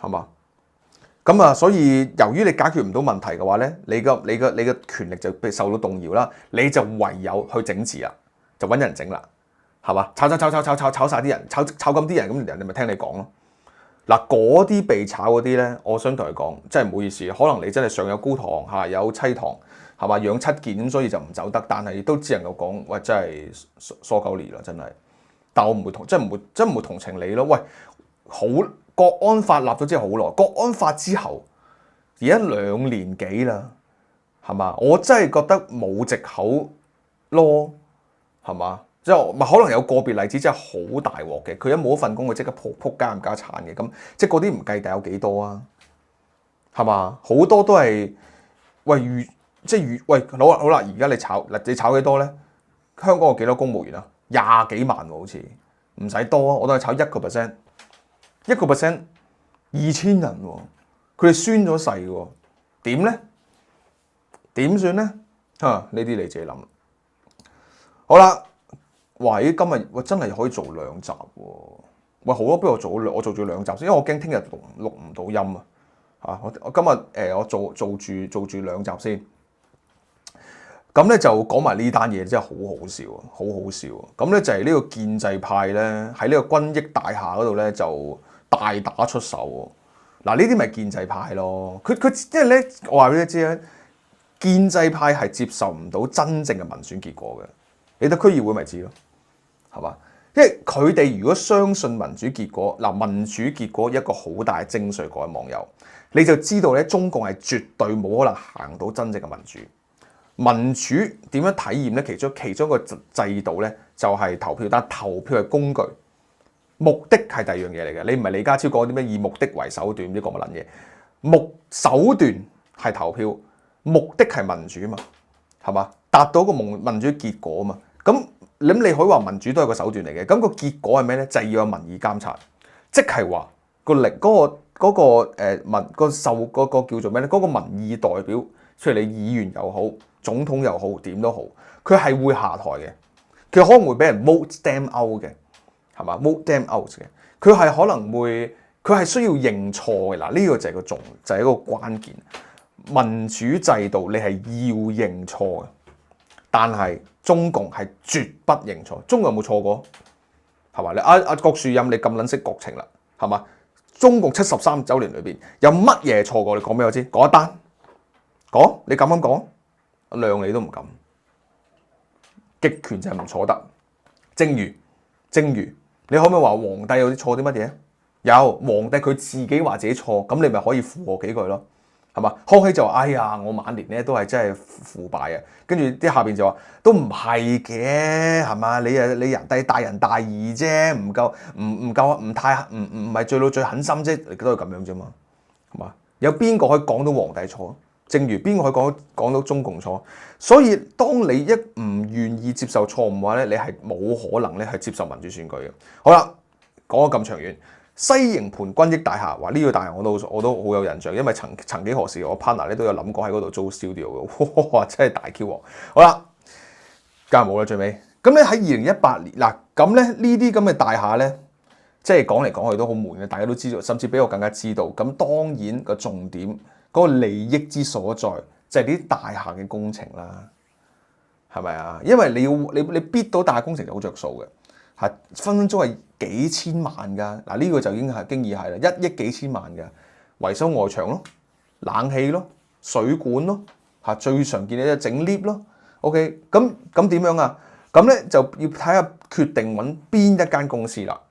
係嘛？咁所以由於你解決唔到問題嘅話咧，你嘅權力就被受到動搖啦，你就唯有去整治啦，就揾人整啦，係嘛？炒晒啲人，炒咁啲人，咁人哋咪聽你講咯。嗱，嗰啲被炒嗰啲咧，我想同你講，真係唔好意思，可能你真係上有高堂，下有妻堂。係嘛，養7件咁，所以就唔走得。但係都只能夠講，喂，真係疏狗年啦，真係。但我唔會真唔會同情你咯。喂，好國安法立咗之後好耐，國安法之後而家2年幾啦，係嘛？我真係覺得冇藉口咯，係嘛？即係咪可能有個別例子真係好大鑊嘅，佢一冇一份工，佢即刻撲家唔家產嘅，咁即係嗰啲唔計，但有幾多啊？係嘛？好多都係喂喂好啦，而家你炒幾多咧？香港有幾多公務員啊？20幾萬喎，好似唔使多啊，我都係炒1%，1% 2000人喎，佢哋宣咗誓喎，點咧？點算咧？呢啲你自己諗。好啦，喂，今日真係可以做2集喎。喂，好啊，不如我做住2集先，因為我驚聽日錄唔到音啊。我今日我做住2集先。咁咧就講埋呢單嘢，真係好好笑啊，好好笑啊！咁咧就係呢個建制派咧喺呢個均益大廈嗰度咧就大打出手喎。嗱，呢啲咪建制派咯？佢因為咧，我話俾你知咧，建制派係接受唔到真正嘅民選結果嘅。你睇區議會咪知咯，係嘛？因為佢哋如果相信民主結果，民主結果一個好大嘅精髓，各位網友，你就知道咧，中共係絕對冇可能行到真正嘅民主。民主點樣體驗咧？其中一個制度咧，就係投票，但投票係工具，目的係第二樣嘢嚟嘅。你唔係李家超講啲咩以目的為手段，唔知講乜撚嘢？手段係投票，目的係民主嘛，係嘛？達到個民主結果啊嘛。咁你可以話民主都係個手段嚟嘅。咁個結果係咩咧？就係要有民意監察，即係話個叫做咩咧？嗰個民意代表，出嚟你議員又好，總統又好，點都好，佢係會下台嘅，佢可能會俾人 vote them out 嘅，係嘛 vote them out 嘅，佢係可能會，佢係需要認錯嘅。嗱，呢個就係個重，就係一個關鍵。民主制度你係要認錯嘅，但係中共係絕不認錯。中共有冇錯過？係嘛？你郭樹蔭你咁撚識國情啦，係嘛？中共73週年裏邊有乜嘢錯過？你講俾我知，講一單，講你敢唔敢講？量你都唔敢，極權就係唔錯得。正如你可唔可以話皇帝有啲錯啲乜嘢？有，皇帝佢自己話自己錯，咁你咪可以附和幾句咯，係嘛？康熙就話：哎呀，我晚年咧都係真係腐敗啊！跟住啲下邊就話：都唔係嘅，係嘛？你人哋大仁大義啫，唔係最老最狠心啫，都係咁樣啫嘛，係嘛？有邊個可以講到皇帝錯？正如邊個可以講到中共錯？所以當你一唔願意接受錯誤嘅話咧，你係冇可能咧係接受民主選舉嘅。好啦，講咗咁長遠，西營盤均益大廈，話呢個大廈我都好有印象，因為曾幾何時我 partner 咧都有諗過喺嗰度租 studio 嘅，哇！真係大 Q 喎。好啦，梗係冇啦，最尾咁咧喺2018年嗱，咁咧呢啲咁嘅大廈咧，即係講嚟講去都好悶嘅，大家都知道，甚至比我更加知道。咁當然個重點。嗰個利益之所在就係啲大廈嘅工程啦，係咪啊？因為你逼到大廈工程就好着數嘅，係分分鐘係幾千萬㗎。嗱，呢個就已經係經已係啦，1億幾千萬㗎，維修外牆咯、冷氣咯、水管咯，嚇最常見嘅就整 lift 咯。OK，咁點樣啊？咁咧就要睇下決定揾邊一間公司啦。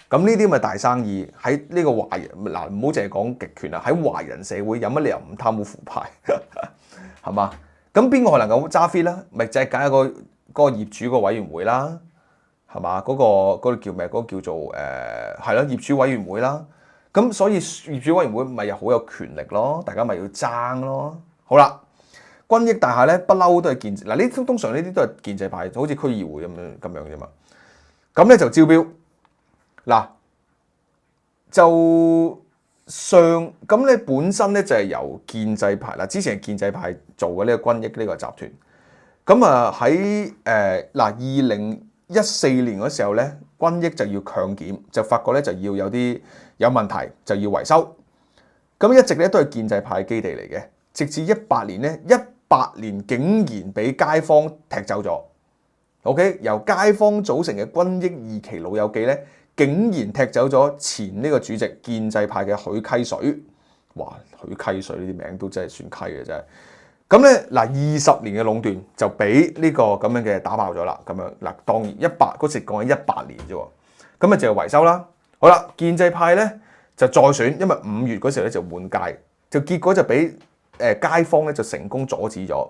咁呢啲咪大生意喺呢個華人嗱，唔好淨係講極權啦，喺華人社會有乜理由唔貪污腐敗係嘛？咁邊個能夠揸 fit 啦？咪就係揀一個嗰個業主個委員會啦，係嘛？嗰個叫咩？嗰個叫做係咯業主委員會啦。咁所以業主委員會咪又好有權力咯，大家咪要爭咯。好啦，均益大廈咧不嬲都係建制嗱，呢通常呢啲都係建制派，好似區議會咁樣啫嘛。咁咧就招標。嗱，就咁咧，本身咧就係由建制派嗱，之前係建制派做嘅呢個均益呢個集團。咁啊喺2014年嗰時候咧，均益就要強檢，就發覺咧就要有問題就要維修。咁一直咧都係建制派基地嚟嘅，直至18年咧，18年竟然俾街坊踢走咗。OK， 由街坊組成嘅均益2期老友記咧。竟然踢走咗前呢個主席建制派嘅許溪水，哇！許溪水呢啲名都真係算溪嘅真係。咁咧20年嘅壟斷就俾呢個咁樣嘅打爆咗啦。咁樣嗱，當然嗰時講緊18年啫喎，咁啊就維修啦。好啦，建制派咧就再選，因為5月嗰時候咧就換屆，就結果就俾街坊咧就成功阻止咗，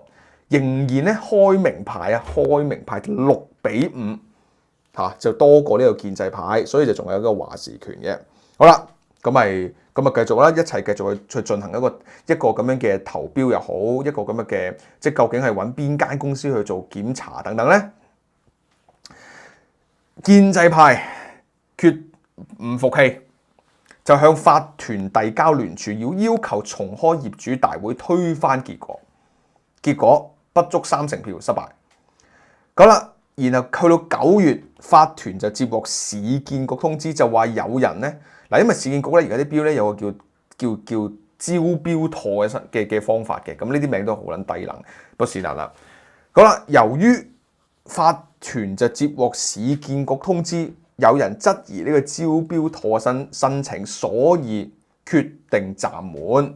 仍然咧開明派6-5。就多過呢個建制派，所以就仲有一個話事權嘅。好啦，咁啊繼續啦，一齊繼續去進行一個咁樣嘅投標又好，一個咁樣嘅即係究竟係揾邊間公司去做檢查等等咧。建制派唔服氣，就向法團遞交聯署，要求重開業主大會推翻結果。結果不足30票失敗。好啦，然後去到9月，法團就接獲市建局通知，就話有人咧嗱，因為市建局咧而家啲標咧有個叫招標妥嘅方法嘅，咁呢啲名都好撚低能，不是但啦。好啦，由於法團就接獲市建局通知，有人質疑呢個招標妥申請，所以決定暫緩。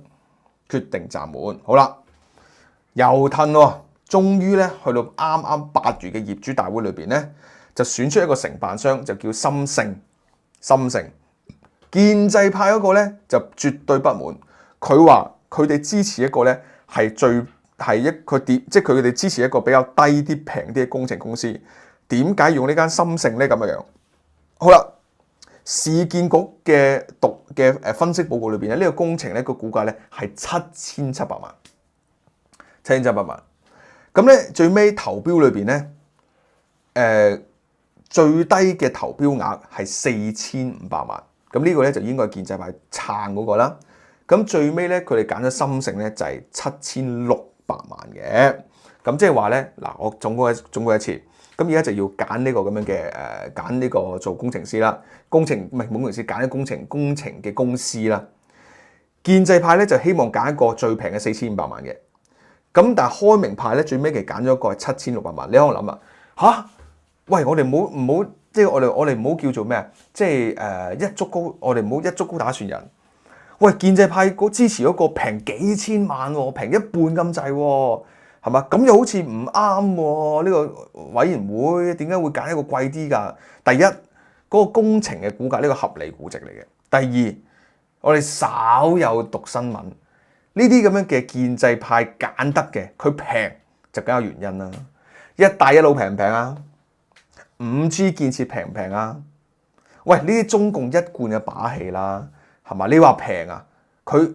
好啦，又褪喎，終於咧去到啱啱8月嘅業主大會裏邊咧，就選出一個承辦商，就叫心盛。建制派嗰個咧就絕對不滿，佢話佢哋支持一個咧係即係佢哋支持一個比較低啲、平啲嘅工程公司。點解用呢間心盛咧咁樣？好啦，市建局嘅分析報告裏邊咧，呢個工程咧個估價咧係7700萬，7700萬。咁咧最尾投標裏邊咧，最低嘅投標額係4500萬。咁呢個咧就應該係建制派撐嗰個啦。咁最尾咧佢哋揀咗心盛咧就係7600萬嘅。咁即係話咧嗱，我總過一次。咁而家就要揀呢個咁樣嘅揀呢個做工程師啦，工程師揀工程嘅公司啦。建制派咧就希望揀一個最平嘅4500萬嘅，咁但係開明派咧最尾其實揀咗一個係7600萬。你可能諗啊嚇，喂我哋唔好即係我哋唔好叫做咩啊？即係一竹篙，我哋唔好一竹篙打船人。喂，建制派支持嗰個平幾千萬喎，平一半咁滯喎。係嘛？咁又好似唔啱喎。呢個委員會點解會揀一個貴啲㗎？第一，嗰個工程嘅估價呢個合理估值嚟嘅。第二，我哋稍有讀新聞，呢啲咁樣嘅建制派揀得嘅，佢平就梗有原因啦。一帶一路平唔平啊？5G 建設平唔平啊？喂，呢啲中共一貫嘅把戲啦，係嘛？你話平啊？佢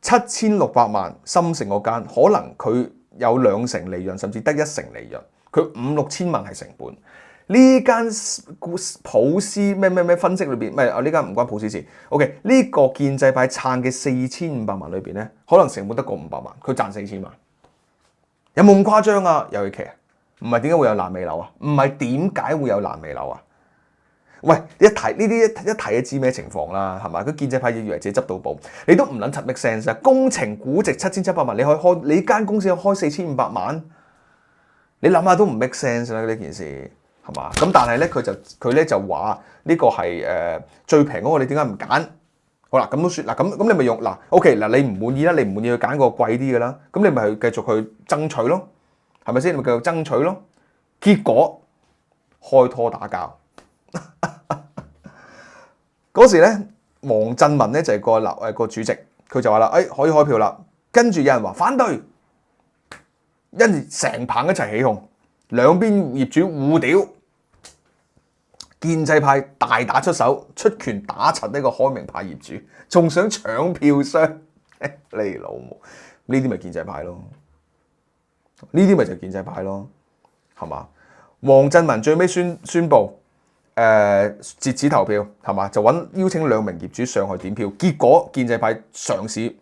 7600萬心盛嗰間，可能佢有2成利潤，甚至得1成利潤，佢5-6千萬係成本。呢間普斯咩分析裏邊，唔係呢間唔關普斯事。OK， 呢個建制派撐嘅4500萬裏邊咧，可能成本得個500萬，佢賺4000萬，有冇咁誇張啊？有期啊？唔係點解會有爛尾樓啊？唔係點解會有爛尾樓啊？喂，一睇呢啲一睇就知咩情況啦，係嘛？佢建制派以為自己執到寶，你都唔撚柒 make sense 啊！工程估值7700萬，你可以開你間公司可以開4500萬，你諗下都唔 make sense 啦呢件事，係嘛？咁但係咧佢咧就話呢個係最平嗰個，你點解唔揀？好啦，咁都算嗱，咁你咪用嗱 OK 嗱，你唔滿意啦，你唔滿意去揀個貴啲嘅啦，咁你咪去繼續去爭取咯，係咪先？你咪繼續爭取咯，結果開拖打交。嗰時咧，黃振文咧就係個主席，佢就話啦，可以開票啦。跟住有人話反對，跟住成棚一齊起哄，兩邊業主互屌，建制派大打出手，出拳打柒呢個開明派業主，仲想搶票箱，你老母，呢啲咪建制派咯？呢啲咪就建制派咯，係嘛？黃振文最尾宣布。截止投票係嘛？就邀請2名業主上去點票，結果建制派上市，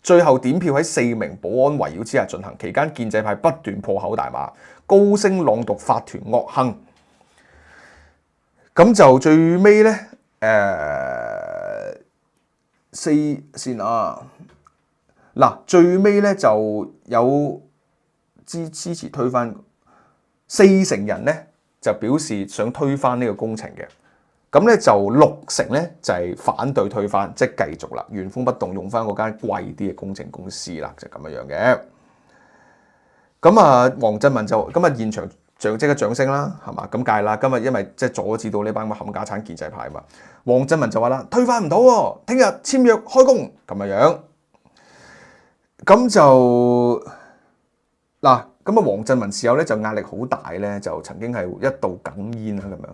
最後點票喺4名保安圍繞之下進行，期間建制派不斷破口大罵，高聲朗讀法團惡行。咁就最尾咧，最尾咧就有支持推翻，4成人咧。就表示想推翻呢個工程嘅，咁咧就6成咧就係反對推翻，即係繼續啦，原封不動用翻嗰間貴啲嘅工程公司啦，就咁樣嘅。咁啊，黃振文就今日現場即刻掌聲啦，係嘛？咁梗係啦，今日因為即係阻止到呢班冚家產建制派嘛，黃振文就話啦，推翻唔到喎，聽日簽約開工咁樣。咁就嗱。咁啊，黃振文事後咧就壓力好大咧，就曾經係一度哽咽啦咁樣。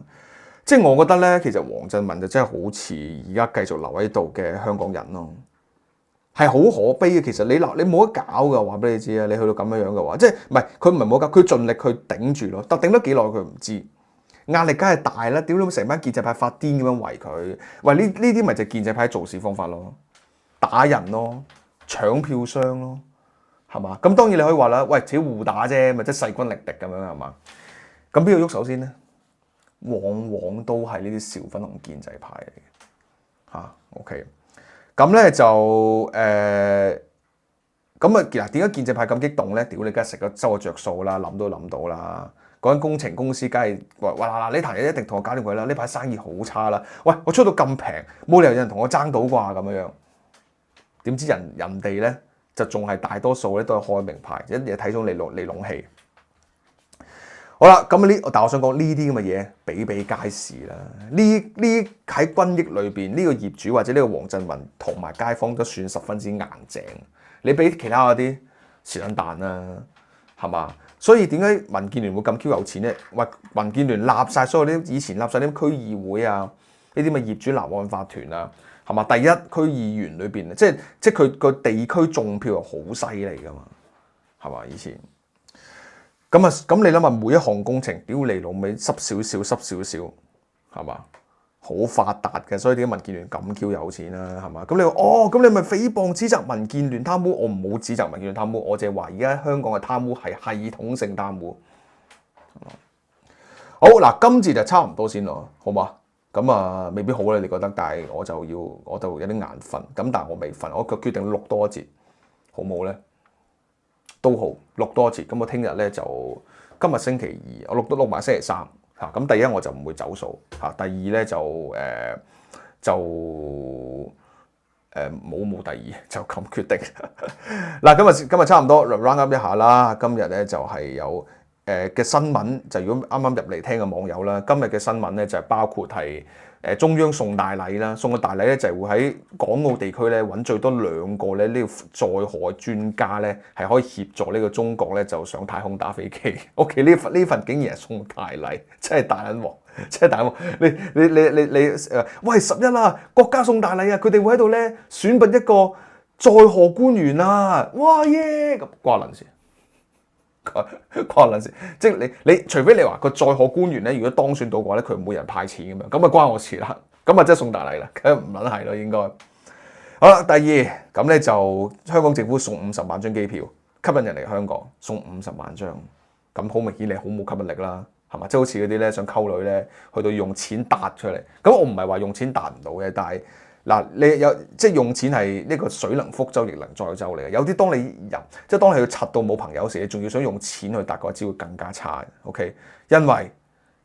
即係我覺得咧，其實黃振文就真係好似而家繼續留喺度嘅香港人咯，係好可悲嘅。其實你冇得搞㗎，話俾你知啊！你去到咁樣嘅話，即係佢唔係冇搞，佢盡力去頂住咯。但頂得幾耐佢唔知，壓力梗係大啦。屌你成班建制派發癲咁樣圍佢，喂呢啲咪就係建制派做事方法咯，打人咯，搶票箱咯，係嘛？咁當然你可以話啦，喂，自己互打啫，咪即係勢均力敵咁樣係嘛？咁邊個喐手先咧？往往都係呢啲小粉紅建制派嚟嘅嚇。OK， 咁咧就咁啊，點解建制派咁激動咧？屌你，梗係食咗收咗着數啦，諗都諗到啦。嗰間工程公司梗係話嗱，呢壇嘢一定同我搞掂佢啦。呢排生意好差啦，喂，我出到咁平，冇理由有人同我爭到啩咁樣。點知人哋咧就仲係大多數咧都係開名牌，一嘢睇中你籠氣。好啦，咁但我想講呢啲咁嘅嘢比比皆是啦。呢喺軍益裏邊，呢個業主或者呢個黃振文同埋街坊都算十分之硬淨。你比其他嗰啲是撚蛋啦，係嘛？所以點解民建聯會咁 Q 有錢咧？喂，民建聯立晒所有啲以前立晒啲區議會啊，呢啲咪業主立案法團啊，係嘛？第一區議員裏邊，即係佢個地區種票係好犀利噶嘛，係嘛？以前。咁你諗下，每一項工程，屌你老味，濕少少，係嘛？好發達嘅，所以點解民建聯咁 Q 有錢啦？係嘛？咁你話咁你咪誹謗指責民建聯貪污？我唔好指責民建聯貪污，我淨係話而家香港嘅貪污係系統性貪污。好嗱，今次就差唔多先咯，好嘛？咁啊，未必好咧，你覺得？但係我就有啲眼瞓，咁但係我未瞓，我決定錄多一節，好唔好咧？都好，錄多一節。咁我聽日咧就今日星期二，我錄埋星期三嚇。咁第一我就唔會走數嚇，第二咧冇第二就咁決定。嗱，今日差唔多 round up 一下啦。今日咧就係有嘅新聞，就如果啱啱入嚟聽嘅網友啦，今日嘅新聞咧就係包括係中央送大禮啦，送個大禮咧就係會喺港澳地區咧揾最多2個咧呢個載荷專家咧，係可以協助呢個中國咧就上太空打飛機。OK， 呢份竟然係送大禮，真係大撚鑊，真係大鑊！你喂11啦，國家送大禮啊，佢哋會喺度咧選拔一個載荷官員啊！哇耶！咁關撚事。關撚事，即係你除非你話個載荷官員咧，如果當選到嘅話咧，佢每人派錢咁樣，咁啊關我事啦，咁啊真係送大禮啦，梗係唔撚係咯，應該。好啦，第二咁咧就香港政府送50萬張機票，吸引人嚟香港，送50萬張，咁好明顯你好冇吸引力啦，係嘛？即係好似嗰啲咧想溝女咧，去到用錢搭出嚟，咁我唔係話用錢搭唔到嘅，但係。嗱，你有即係用錢係呢個水能覆舟亦能載舟嚟嘅。有啲當你即係當你要柒到冇朋友時，你仲要想用錢去搭嗰招會更加差。OK， 因為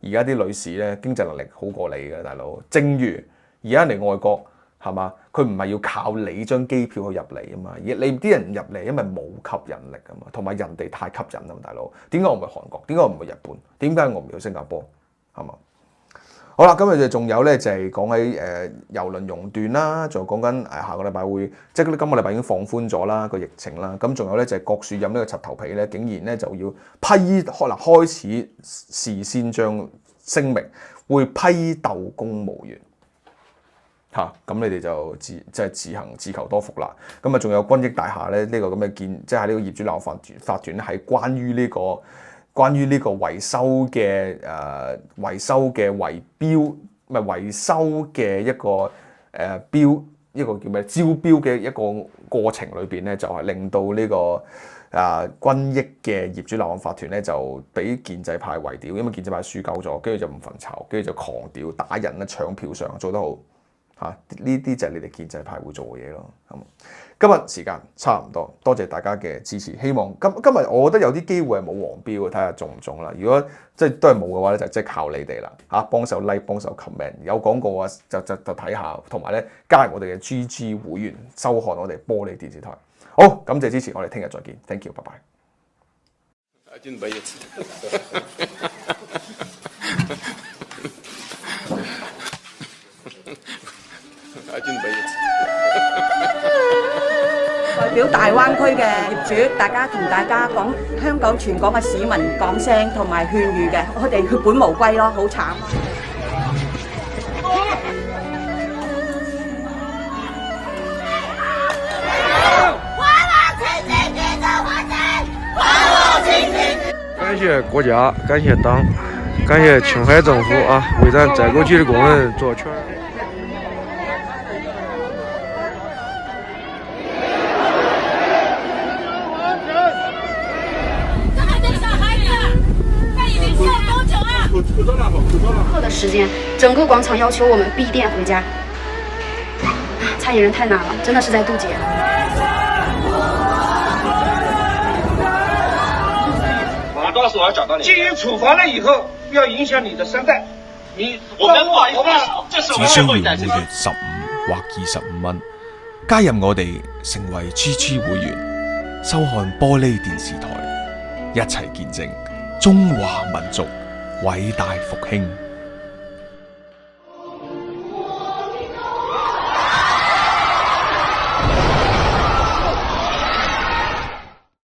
而家啲女士咧經濟能力好過你嘅大佬。正如而家嚟外國係嘛，佢唔係要靠你張機票去入嚟啊嘛，而你啲人入嚟因為冇吸引力啊嘛，同埋人哋太吸引啊嘛，大佬。點解我唔去韓國？點解我唔去日本？點解我唔去新加坡？係嘛？好啦，今日就仲有咧，就係講起郵輪熔斷啦，仲講緊下個禮拜會，即係今個禮拜已經放寬咗啦個疫情啦。咁仲有咧就係郭樹任呢個柒頭皮咧，竟然咧就要開始事先將聲明會批鬥公務員嚇，咁你哋就自行自求多福啦。咁啊，仲有軍益大廈咧呢個咁嘅即係喺呢個業主立案法團咧，係關於呢個維修嘅圍標，唔係維修嘅一個一個叫咩招標嘅一個過程裏邊咧，就係令到呢個軍益嘅業主立案法團咧就俾建制派圍屌，因為建制派輸鳩咗，跟住就唔憤炒，跟住就狂屌打人啦，搶票上做得好嚇，呢啲就係你哋建制派會做嘅嘢咯。今日時間差唔多，多謝大家嘅支持。希望今日我覺得有啲機會係冇黃標嘅，睇下中唔中啦。如果即係都係冇嘅話咧，就即係靠你哋啦嚇，幫手 like 幫手 comment， 有廣告嘅話就睇下，同埋咧加入我哋嘅 GG 會員，收看我哋玻璃電視台。好，感謝支持，我哋聽日再見 ，thank you， 拜拜。代表大灣區嘅業主，大家同大家講，香港全港嘅市民講聲同埋勸喻嘅，我哋血本無歸咯，好慘。謝國家，感謝黨，感謝青海政府啊，為咱摘果區的工人做全。课的时间，整个广场要求我们闭店回家。参与人太难了，真的是在渡劫。马到时候要找到你。鉴于处罚了以后，要影响你的身份，我們不好意思，只需要每月15或25蚊，加入我哋成為 GG 會員，收看玻璃電視台，一齊見證中華民族偉大復興。